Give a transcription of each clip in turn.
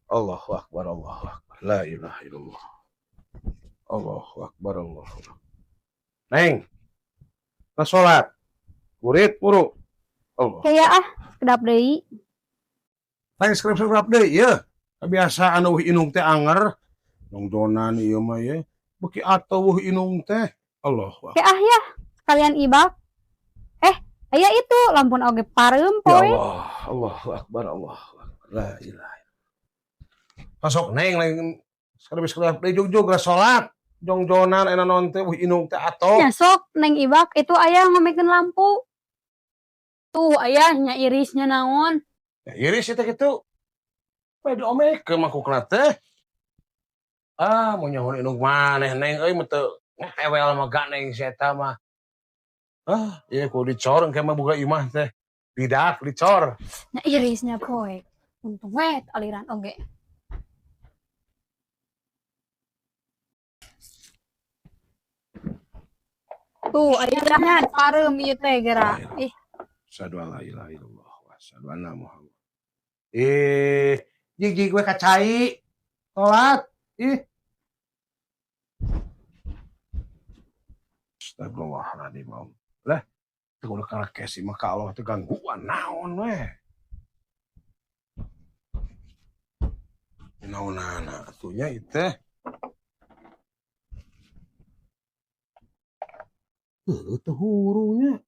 Allahu Akbar, Allahu Akbar. La ilaha illallah. Allahu Akbar, Allahu Akbar. Neng, nah sholat. Murid, muru. Allah. Kayak kedap deui. Neng skrip deh, ya. Kebiasaan eueuh inung teh anger. Nongdonan ieu mah ye. Beuki atuh inung teh. Allahu Akbar. Kayak ya, kalian ibak. Aya itu lampun oge pareum Ya poe. Allah, Allahu Akbar, Allahu Akbar. La ilaha. Masuk neng skrip deh jog-jog ra sholat. Jongjonan ena non teh inung teh atoh. Nya sok neng ibak itu aya ngomikeun lampu. Tuh aya nya irisnya naon. Ya, iris itu gitu. Bae diomekeun makukna teh. Mau nyahoon inung maneh neng euy mah teu ngewel mah gak neng si eta mah. Ieu kudu dicor engke mah boga imah teh. Bidak dicor. Nya irisnya poe. Untung we aliran oge. Tuh aya nya pareum ieu teh geura. Ih, Asyhadu an la ilaha illallah wa asyhadu anna Muhammad. Jig gue kacai. Salat. Astagfirullahaladzim. Lah, teu udah kana kesi mah ka Allah teh gangguan naon we. Naonana atunya ieu teh. Teu hurunya.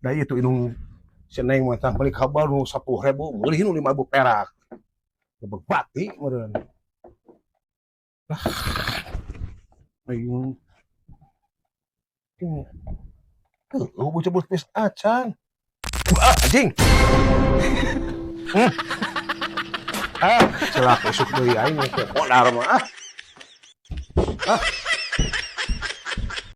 Da ieu tuh inung seneng mah tah beli kabar nu 10.000, meulih nu 5.000 perak. Gebeg bati meureun. Lah. Aing bocah pis acan. Anjing. Celaka esuk deui aing ke podar mah.